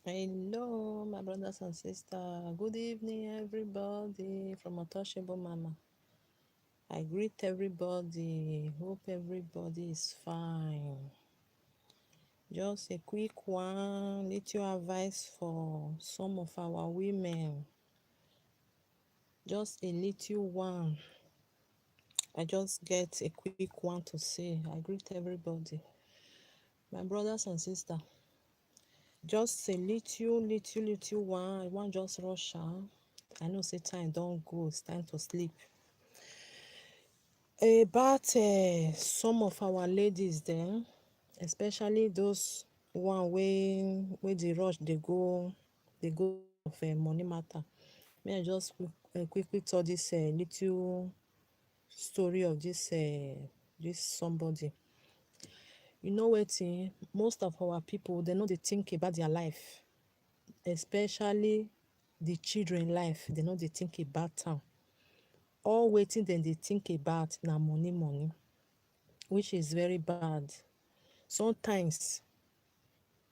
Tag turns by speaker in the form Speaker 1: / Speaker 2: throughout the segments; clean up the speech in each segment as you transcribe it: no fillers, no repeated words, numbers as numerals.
Speaker 1: Hello, my brothers and sisters. Good evening, everybody from Untouchable Mama. I greet everybody. Hope everybody is fine. Just a quick one, little advice for some of our women. Just a little one. I just get a quick one to say. I greet everybody. My brothers and sisters, just a little one. I want just rush out. I know say time don't go. It's time to sleep. About some of our ladies then, especially those one wey dey rush dey go of money matter. May I just quickly tell this little story of this somebody. You know wetin, most of our people they no dey think about their life, especially the children life. They no dey think about am. All wetin dem dey think about na money, which is very bad. Sometimes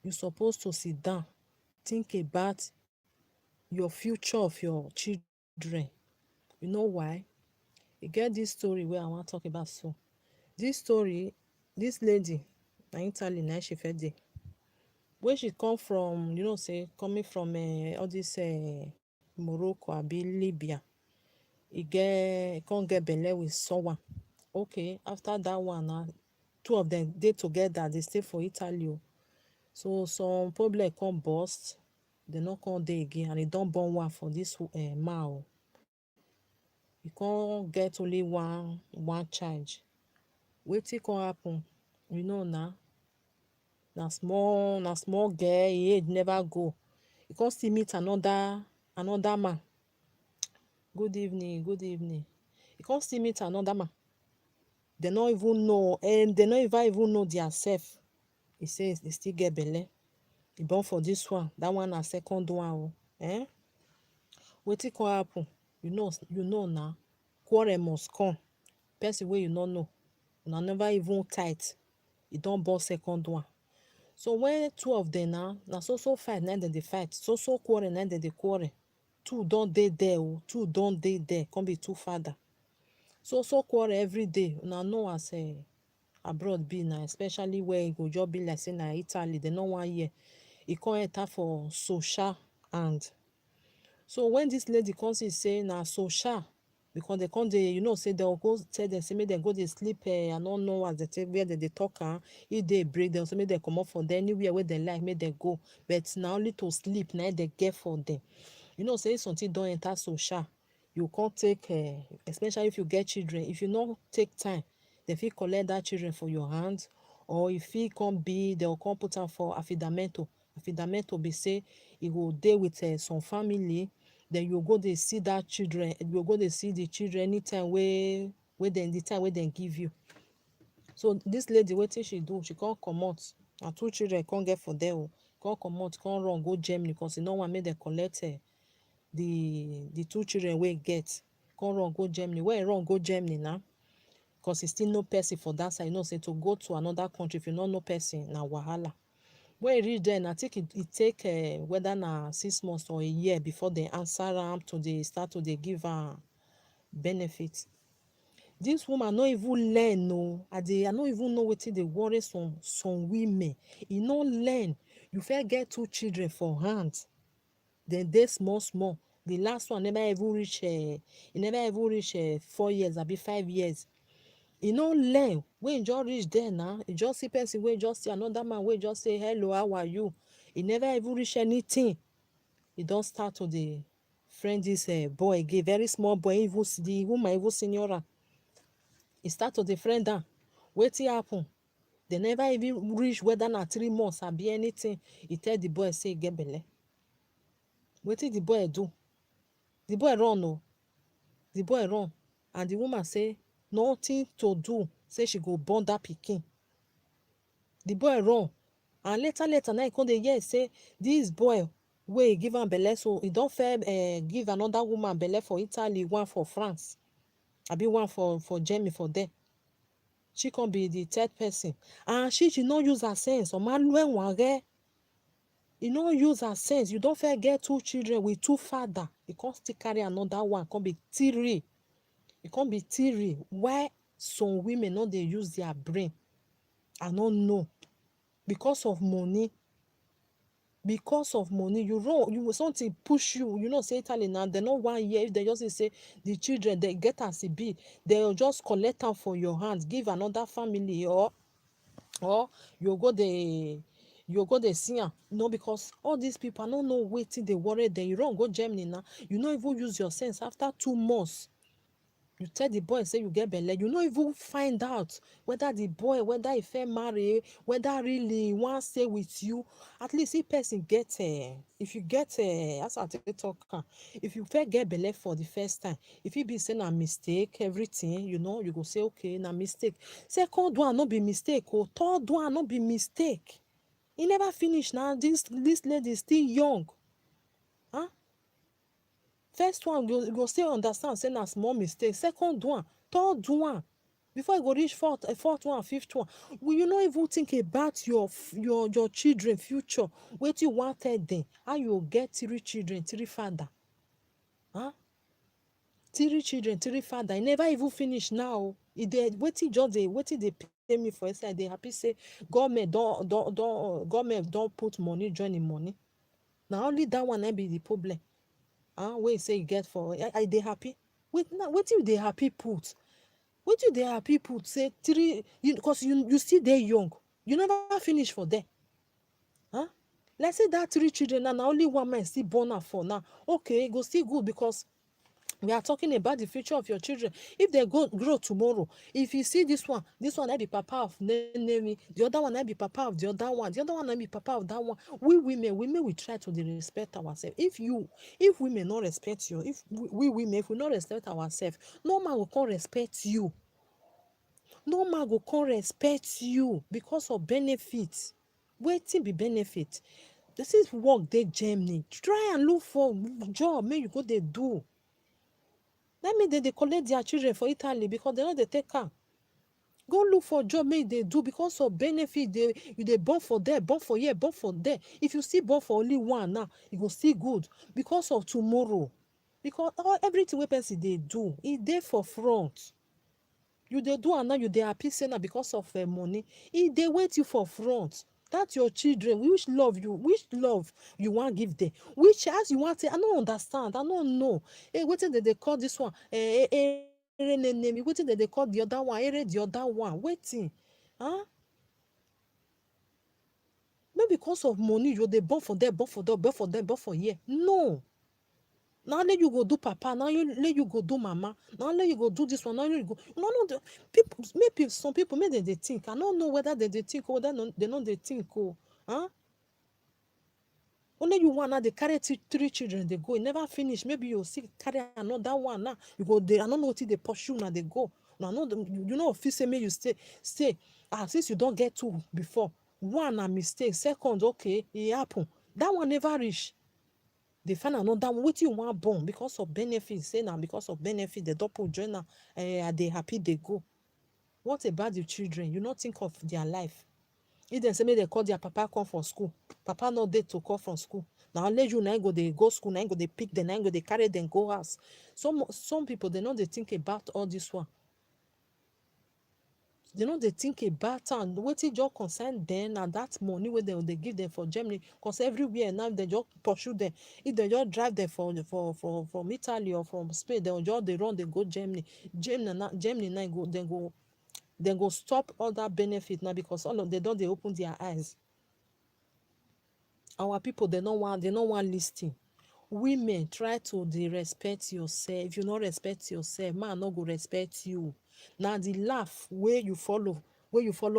Speaker 1: you suppose to sit down think about your future of your children. You know why? E get this story wey I wan talk about. So this story, this lady na Italy na she first dey. Where she come from, you know say coming from all this Morocco abi Libya. E come get belle with someone. Okay, after that one na two of them dey together, dey stay for Italy o. So some problem come burst, they no come dey again, and e don born one for this man o. E come get only one child. Wetin come happen? You know na small girl, e age never go. E come still meet another man. Good evening. E come still meet another man. They no even know, and they no even know their self. E say e still get belle. E born for this one, that one na second one o. Wetin come happen? You know na, quarrel must come. Person wey you no know, una never even tight, e don born second one. So when two of them na so fight na dem dey fight, so quarrel na dem dey quarrel. Two don dey there o, two don dey there, come be two father. So quarrel every day. Una know as abroad be na, especially where e go just be like say na Italy, they no wan hear. E come enter for social hand. So when this lady come see say na social, because they come dey, you know say they go tell them say make dem go dey sleep. I no know as they take where they talk am. If they break them, say make dem comot for there, anywhere where they like make dem go. But na only to sleep na they get for them. You know say if something don enter social, you can't take especially if you get children, if you no take time, they fit collect that children for your hand. Or if e come be, they will come put am for affidamento. Affidamento be say e go dey with some family. Then you go dey see that children, you go dey see the children anytime wey the time wey dem give you. So this lady, wetin she do, she come comot. And two children come get for there o. Come comot, come run go Germany, because e no wan make dem collect the two children wey e get. Come run go Germany. Where e run go Germany na, because e still know person for that side. You know say to go to another country, if you no know person, na wahala. When e reach there, I think it take whether na 6 months or a year before they answer am to dey start to dey give am benefit. This woman no even learn o. I no even know wetin dey worry some women. E no learn. You fit get two children for hand, then dey small. The last one never even reach 4 years abi 5 years. E no learn. When e just reach there now, e just see person wey just see another man wey just say hello, how are you? E never even reach anything. E don start to dey friend this boy again, very small boy. Even the woman even senior am. E start to dey friend am. Wetin happen? They never even reach whether na 3 months abi anything. E tell the boy say e get belle. Wetin the boy do? The boy run o. The boy run, and the woman say nothing to do, say she go born that pikin. The boy run, and later na e come dey hear say this boy wey give am belle, so e don first give another woman belle for Italy, one for France, abi one for Germany for there. She come be the third person, and she no use her sense. Omaluenware. e no use her sense. You don fit get 2 children with 2 father, e come still carry another one come be 3. E come be 3. Why some women no dey use their brain? I no know. Because of money. Because of money, you run, you something push you. You know say Italy now, they no wan hear. If they just say the children they get as e be, they'll just collect am for your hands, give another family, or you go dey see am. No, because all these people, I no know wetin dey worry them. You run go Germany now, you no even use your sense. After 2 months, you tell the boy say you get belle, you no even find out whether the boy, whether he fit marry, whether really he wan stay with you. At least if person get if you get as I take talk am, if you fit get belle for the first time, if e be say na mistake, everything, you know, you go say okay, na mistake. Second one no be mistake, oh. Third one no be mistake. E never finish now. This lady still young. Huh? First one, you go still understand say na small mistake. Second one, third one, before you go reach fourth one, fifth one, will you not even think about your children future? Wetin you wan tell them? How you go get 3 children, 3 father? Huh? 3 children, 3 father. E never even finish now. E dey wetin dey pay me for inside. Dey happy say government don put money join the money. Na only that one na be the problem. Wey say you get for I dey happy. Wetin you dey happy put? Wetin you dey happy put? Say 3, because you still dey young. You never finish for there. Huh? Let's say that 3 children na only one man still born am for now. Okay, e go still good because we are talking about the future of your children. If they grow tomorrow, if you see this one na be papa of Nemi, the other one na be papa of the other one na be papa of that one. We women we try to respect ourselves. If women no respect you, if we women, if we no respect ourselves, no man go come respect you. No man go come respect you because of benefits. Wetin be benefit? This is work dey Germany. Try and look for job make you go dey do. Let me they collect their children for Italy because they know they take am. Go look for job make they do because of benefit. You dey born for there, born for here, born for there. If you still born for only one now, it go still good because of tomorrow. Because everything wey person dey do, e dey for front. You dey do and now you dey happy say na because of money. E dey wait you for front. That's your children. Which love you want give them? Which as you want to? I don't understand. I don't know. Hey, wetin they call this one? Wetin they call the other one? The other one. Waiting. Huh? Not because of money. You dey born for there, born for there, born for there, born for here. No. Now let you go do papa. Now let you go do mama. Now let you go do this one. Now you go. No, people. Maybe some people maybe they think. I don't know whether they think or whether they know they think. Oh, huh? Only you one now they carry 3 children. They go. It never finish. Maybe you see carry another one now. You go there. I don't know what they pursue now. They go. Now you know if you say me you stay. Since you don't get 2 before. One a mistake. Second, okay, it happen. That one never reach. They find another one. What you want born because of benefits? Say now because of benefit, they don't put join now. They happy they go. What about the children? You not think of their life. If they say they call their papa come from school, papa not there to call from school. Now let you now go they go school, now go they pick them, now go they carry them go house. Some people they know they think about all this one. They know they think about and what it just concern them and that money where they give them for Germany, because everywhere now they just pursue them. If they just drive them from Italy or from Spain, they run, they go Germany. Germany now they go stop all that benefit now because all of they open their eyes. Our people they don't want listing. Women try to respect yourself. If you not respect yourself, man not go respect you. Now the laugh where you follow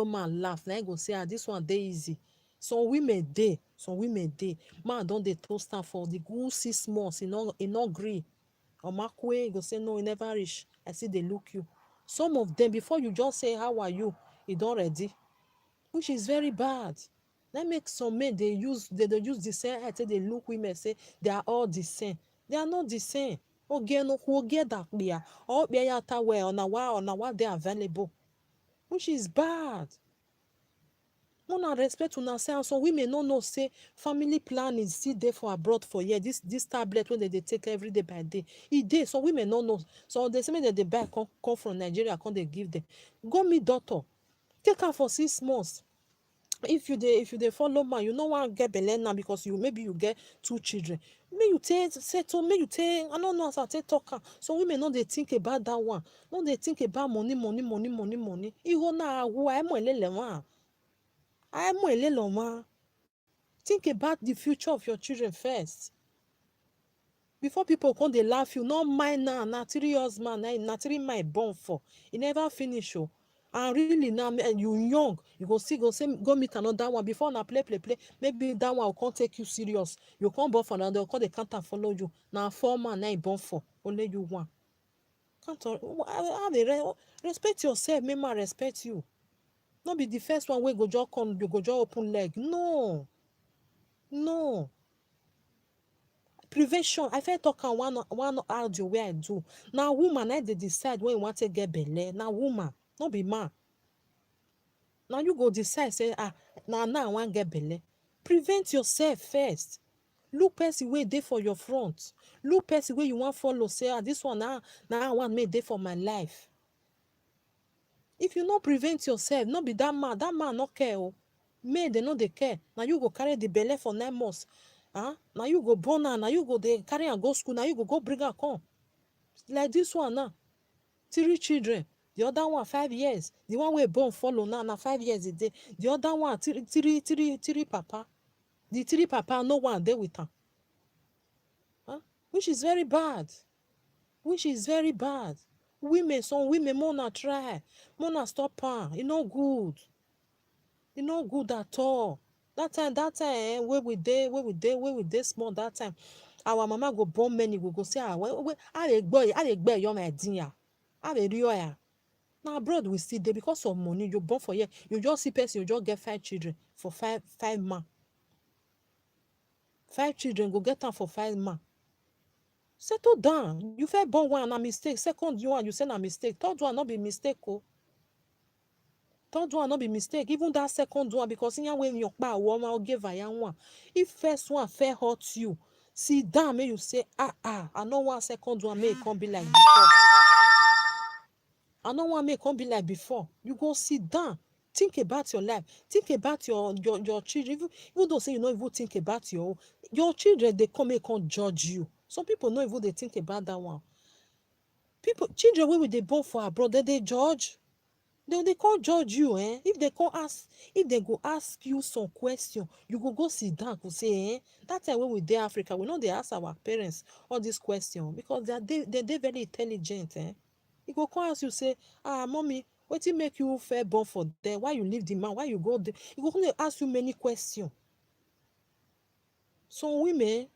Speaker 1: man laugh. Now you go say this one dey easy. Some women dey. Man don't they toast am for the good 6 months. He not agree. Or Makwe go say no, he never reach. I see they look you. Some of them before you just say how are you, he don't ready, which is very bad. That makes some men they use the same head say they look women say they are all the same. They are not the same. Get that clear. All be on what they are available, which is bad. Una respect una say, and some women no know say family planning still dey for abroad for here. This tablet wey dem dey take every day by day, e dey. Some women no know. So they say make dem dey buy come from Nigeria, come dey give them. Go meet doctor, take am for 6 months. If you dey follow man, you no wan get belle now because maybe you get 2 children, make you take settle, make you take, I no know as I take talk am. Some women no dey think about that one, no dey think about money. Iho na awu aimo elele wa, aimo elele wa. Think about the future of your children first. Before people come dey laugh you, no mind now, na 3 husband, na 3 man born for. E never finish o. And really now you young, you go still go say go meet another one. Before na play, maybe that one will come take you serious. You come born for another, come dey count and follow you. Na 4 man na born for, only you one. Can't respect yourself, make man respect you. No be the first one wey go just come, you go just open leg. No. Prevention, I fit talk am one audio wey I do. Na woman na dey decide when you wan take get belle. Na woman, no be man. Now you go decide say na now I wan get belle. Prevent yourself first. Look person wey dey for your front. Look person wey you wan follow, say this one na I wan make dey for my life. If you no prevent yourself, no be that man no care o. Men dey no dey care. Na you go carry the belle for 9 months. Na you go born am, na you go dey carry am go school, na you go bring am come. Like this one now, 3 children. The other one 5 years. The one wey born follow now na 5 years e dey. The other one three papa. The 3 papa no one dey with am. Which is very bad. Women, some women, more try, more stop am. E no good. E no good at all. That time wey we dey small, that time our mama go born many, we go say I dey gbọ́ your my dear, I dey rio ya. Na abroad we still dey because of money. You born for here, you just see person, you just get 5 children for 5 man. 5 children go get am for 5 man. Settle down. You first born one na mistake. Second one you say na mistake. Third one no be mistake o. Even that second one, because in when your pa woman give one. If first one fair hurt you, sit down, make you say I no want second one make come be like before. I no want make come be like before. You go sit down, think about your life, think about your children. Even though say you no even think about your children, they come judge you. Some people no even they think about that one. Children wey they born for abroad, they judge. They can't judge you, eh? If they go ask you some question, you go sit down and say, that time when we dey Africa, we know they ask our parents all these questions because they very intelligent, eh? You go come ask you say, mommy, wetin make you fair born for there? Why you leave the man? Why you go there? You go come ask you many questions. Some women,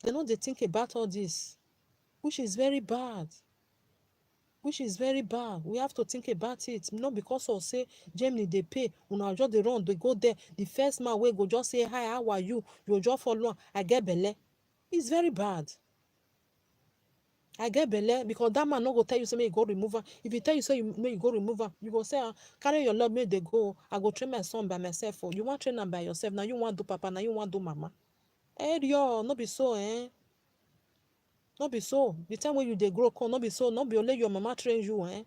Speaker 1: they know they think about all this, which is very bad. We have to think about it. Not because of say Germany they pay, una just dey run, they go there. The first man wey go just say hi, how are you? You just follow, I get belle. It's very bad. I get belle because that man no go tell you say make you go remove am. If he tell you say make you go remove am, you go say carry your love, make they go. I go train my son by myself. You want train am by yourself. Now you want do papa, now you want do mama. Yo, no be so, eh? No be so. The time when you dey grow come, no be so. No be only your mama train you, eh?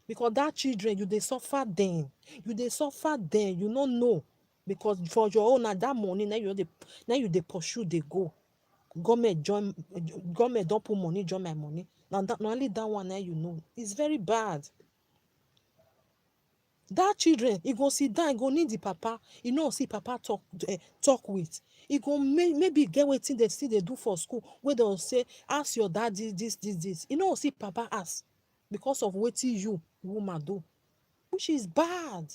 Speaker 1: Because that children, you dey suffer them. You no know. Because for your own, that money, now you dey pursue, they go. Government don't put money, join my money. Now not only that one, now you know. It's very bad. That children, he go sit down, he go need the papa. You know, see papa talk with. He go maybe get wetin they still they do for school, where they'll say, ask your daddy this. You know, see papa ask because of wetin you woman do, which is bad.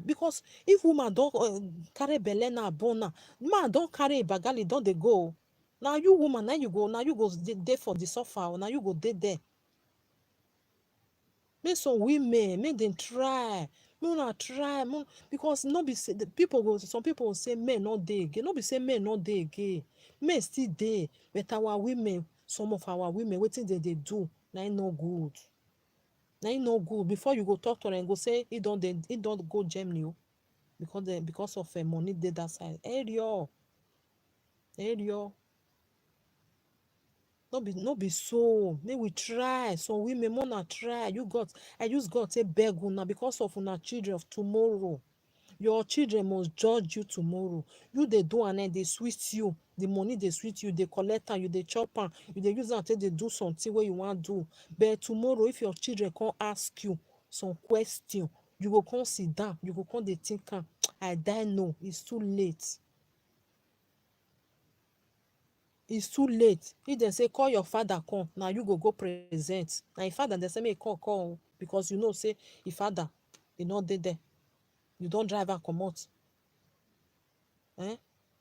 Speaker 1: Because if woman don't carry belle na born na, man don't carry bagali, don't they go. Now you woman, now you go there for the suffer, now you go there. Make some women, make them try. Because no be say some people will say men not dey again. No be say men not dey again. Men still dey, but our women, some of our women, wetin they do, na no good. Now you no good. Before you go talk to them, go say he don't go Germany because of money dey that side. Area. No be so. May we try. Some women wanna try. I use God say beg una because of una children of tomorrow. Your children must judge you tomorrow. You dey do am and dey sweet you. The money dey sweet you, dey collect am, you dey chop am, you dey use am take dey do something wey you wan do. But tomorrow, if your children come ask you some question, you go come sit down, you go come dey think am. I die no, it's too late. It's too late. If dem say call your father come, na you go present. Na im father dem say make e come because you know say im father e no dey there. You don drive am comot. Dem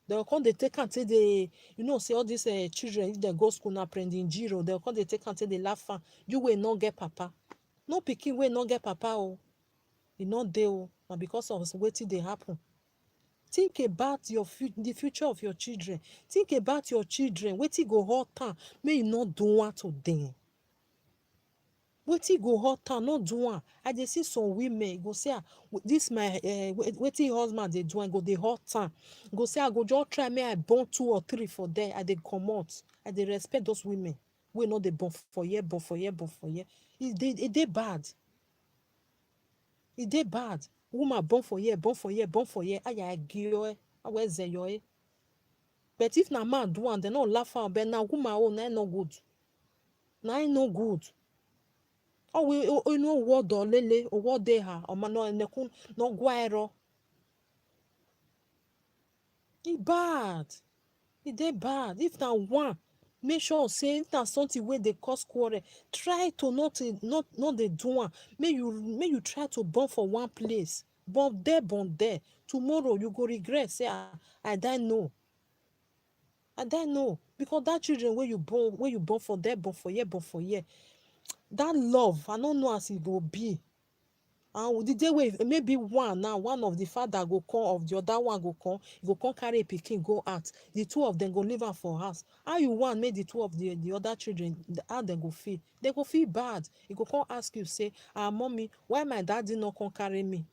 Speaker 1: go come dey take am take dey, you know say all dis children if dem go school na prendingiro, dem go come dey take am take dey laugh am. You wey no get papa. No pikin wey no get papa o. E no dey o. Na because of wetin dey happen. Think about the future of your children. Think about your children. Wetin go hurt am make you no do am to dem. Wetin go hurt am, no do am. I dey see some women go say dis my wetin husband dey do am go dey hurt am. Go say I go just try make I born 2 or 3 for there. I dey comot. I dey respect those women wey no dey born for here. E dey bad. E dey bad. Woman born for here. Aya gio aweze yo. But if na man do am, dem no laugh am. But na woman own na no good. Na no good. Inú owó ọ̀dọ̀ lele owó dey ha ọmọ no enekun no gwaero. E bad. E dey bad. If na one, make sure say if na something wey dey cause quarrel, try to not dey do am. Make you try to born for one place. Born there. Tomorrow you go regret say I die no. Because that children wey you born for there, born for here. That love, I no know as e go be. And the day wey maybe one of the father go come, of the other one go come, go come carry a pikin go out. The 2 of them go leave am for house. How you want make the 2 of the other children, how dem go feel? They go feel bad. E go come ask you say, mommy, why my daddy no come carry me?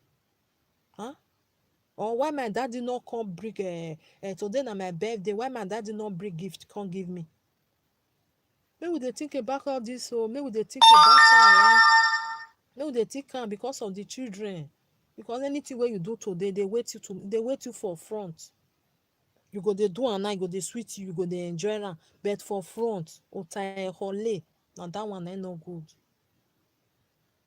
Speaker 1: Or why my daddy no come bring today na my birthday, why my daddy no bring gift come give me? Make we dey think about all this o. Make we dey think about am. Make we dey think am because of the children. Because anything wey you do today, they wait you for front. You go dey do am now, e go dey sweet you go dey enjoy am. But for front, otayehole, na that one na no good.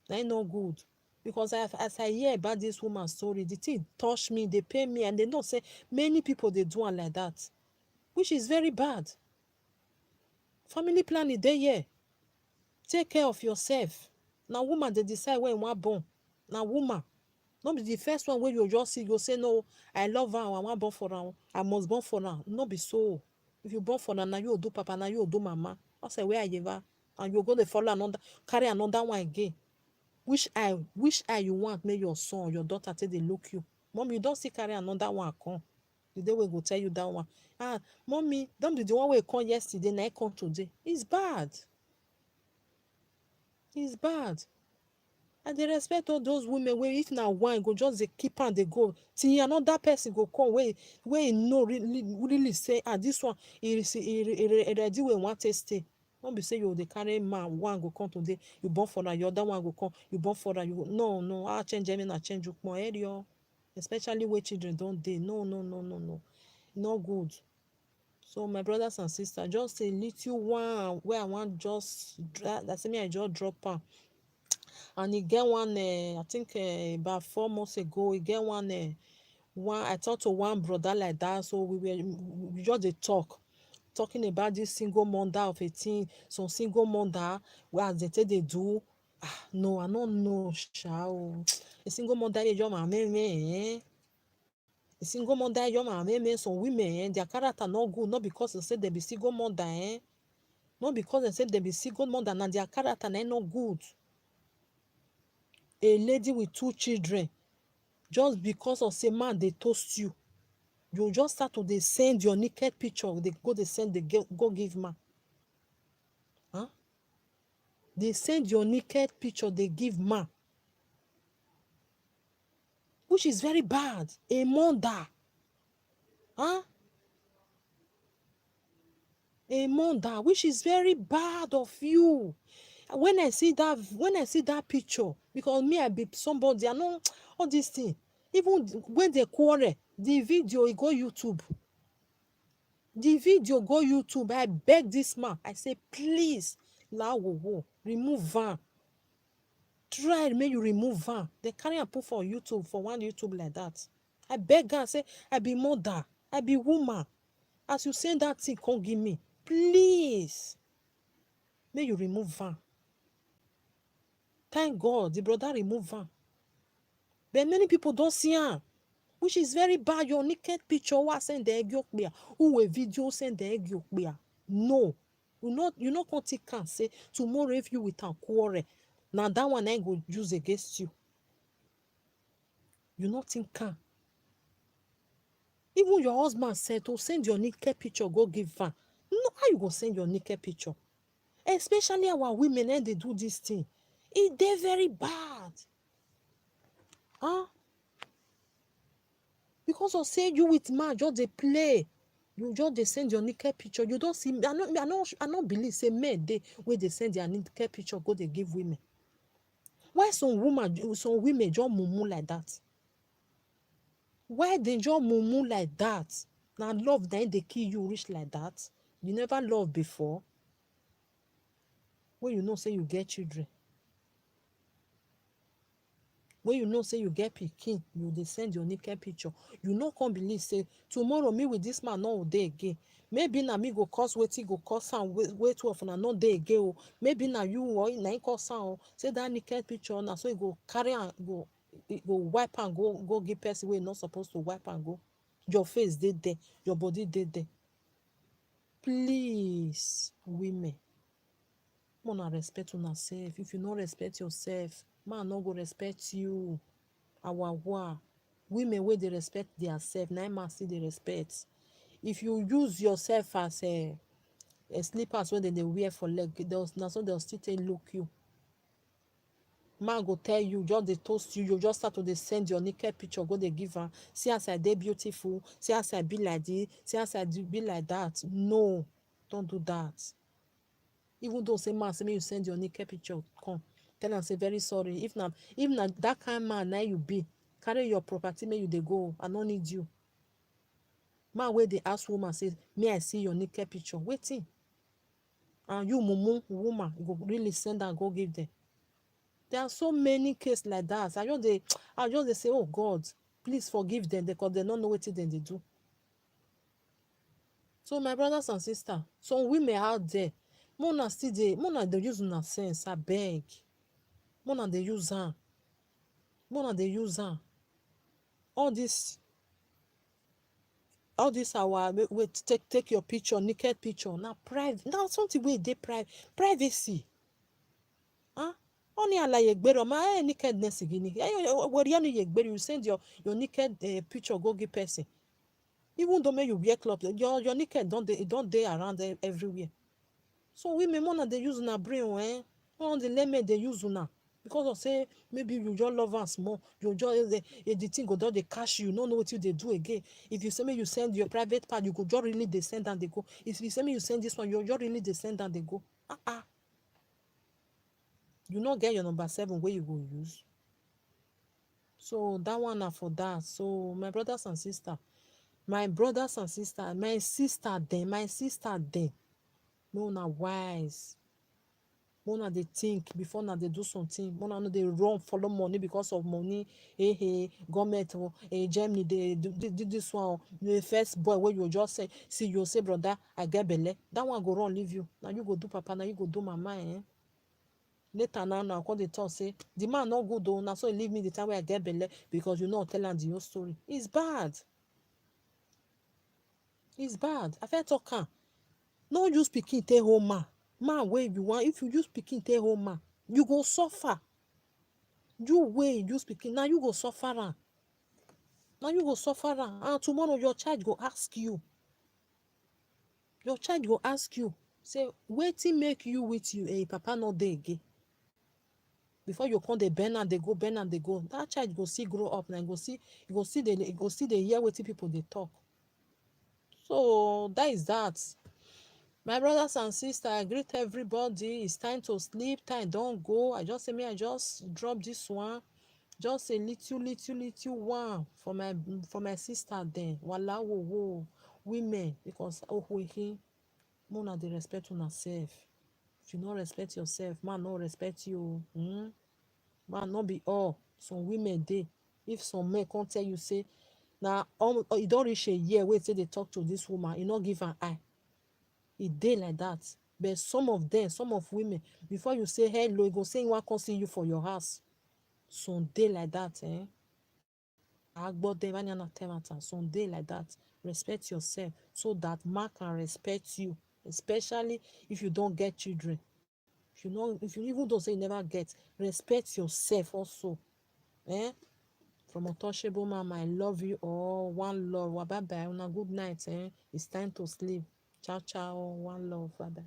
Speaker 1: Na no good. Because as I hear about this woman's story, the thing touch me, dey pain me, and they know say many people dey do am like that, which is very bad. Family planning dey here. Take care of yourself. Na woman dey decide when you wan born. Na woman. No be the first one wey you just see, you say no, I love her, I wan born for am, I must born for am. No be so. If you born for am, na you go do papa, na you go do mama. I say where I give her, and you go dey follow another, carry another one again. Which eye you want make your son or your daughter take dey look you? Mommy, you don still carry another one come. The day wey go tell you that one. Mommy, don be the one wey come yesterday, na come today. It's bad. It's bad. I dey respect all those women wey if na one go just dey keep am dey go till another person go come wey e know really say this one e ready wey wan take stay. No be say you dey carry man, one go come today, you born for am, your other one go come, you born for am, you go no change any na change ukmo area. Especially where children don dey. No. No good. So my brothers and sisters, just a little one wey I wan just say me I just drop am. And e get one I think about 4 months ago, e get one I talk to one brother like that. So we just dey talking about this single mother of 18, some single mother wey as they take dey do. No, I no know a single mother your mama a single mother your mama. Some women their character not good, not because they say they be single mother not because they say they be single mother, and their character na not good. A lady with 2 children, just because of say man dey toast you just start to dey send your naked picture, dey send, dey go give man. They send your naked picture, they give man, which is very bad. A mother, huh? A mother, which is very bad of you. When I see that picture, because me, I be somebody, I know all these things. Even when they quarrel, the video it go YouTube. The video go YouTube. I beg this man. I say, please, remove am. Try make you remove am. They carry am put for YouTube, for one YouTube like that. I beg am, say, I be mother, I be woman. As you send that thing, come give me. Please, make you remove am. Thank God, the brother remove am. But many people don't see am, which is very bad. Your naked picture, what send the egg yolk beer? Who a video send the egg yolk beer? No. You not come take am say tomorrow if you with am quarrel, na that one I go use against you. You not think am. Even your husband said to send your naked picture, go give am. No, how you go send your naked picture? Especially our women, they do this thing. It dey very bad. Huh? Because of say you with man just dey play. You just dey send your naked picture. You don't see. I not believe say men dey where they send their naked picture go they give women. Why some women just mumu like that? Why they just mumu like that? Now love then they kill you rich like that. You never love before. When you know say you get children. When you know say you get pikin, you dey send your naked picture. You no come believe say tomorrow me with this man no dey again. Maybe na me go cause wetin go cause am wey two of una no dey again o. Maybe na you or na him cause am o. Say that naked picture na so he go carry am go wipe am go give person wey no suppose to wipe am go. Your face dey there, your body dey there. Please, women, una respect una self. If you no respect yourself, man no go respect you. Our women wey dey respect their self, na man still dey respect. If you use yourself as a slippers wey dem dey wear for leg, na so they'll still take look you. Man go tell you, just dey toast you, you just start to dey send your naked picture, go dey give am. See as I dey beautiful, see as I be like this, see as I be like that. No, don't do that. Even though say man say make you send your naked picture, come tell am say very sorry. If na that kind man na you be, carry your property make you dey go. I no need you. Man wey dey ask woman say, may I see your naked picture? Wetin? And you mumu woman go really send am go give them. There are so many cases like that. I just dey say, oh God, please forgive them because they don't know wetin dem dey do. So my brothers and sisters, some women out there, mona dey use una sense, abeg. Mona dey use am. Mona dey use am. All this our wey take your picture, naked picture, na private. Now something wey dey privacy. Huh? Only àlàyé gbèrò ma nakedness gini. You send your naked picture go give person. Even though you wear cloth, your naked don't dey around everywhere. So women mona dey use una brain, one the lemon dey use una. Because of say maybe you just love am small, you just the thing go don dey catch you, no know what you dey do again. If you say me you send your private part, you go just really dey send and they go. If you say me you send this one, you just really dey send and they go. You not get your number 7 where you go use. So that one na for that. So my brothers and sisters, my sister them, no na wise. Mona dey think before na dey do something. Mona no dey run follow money because of money. Government Germany dey do this one. The first boy where you just say, see you say brother, I get belle. That one go run leave you. Now you go do papa, now you go do mama. Later now come dey talk say the man no good though. Now so he leave me the time where I get belle because you know tell am the whole story. It's bad. It's bad. I fit talk am. No use pikin take hold man wey you want. If you use pikin take hold man, you go suffer. You wey use pikin, now you go suffer am. Now you go suffer am. And tomorrow your child go ask you. Your child go ask you, say wetin make you with you papa no dey again before you come dey bend am dey go bend am dey go. That child go still grow up na, you go still dey hear wetin people dey talk. So that is that. My brothers and sisters, I greet everybody. It's time to sleep. Time don go. I just say me I just drop this one, just a little one for my sister dem. Wala wo wo women, because ohuehi, una dey respect una self. If you no respect yourself, man no respect you. Man no be all. Some women dey. If some men come tell you say na e don reach a year wey say dey talk to this woman, e no give am eye. E dey like that. But some of women, before you say hello, e go say e wan come see you for your house. Some dey like that. Some dey like that. Respect yourself so that man can respect you, especially if you don't get children. If you even don't say you never get, respect yourself also. From Untouchable Mama, I love you all. One love. Bye bye. Una good night. It's time to sleep. Ciao ciao. One love. Bye bye.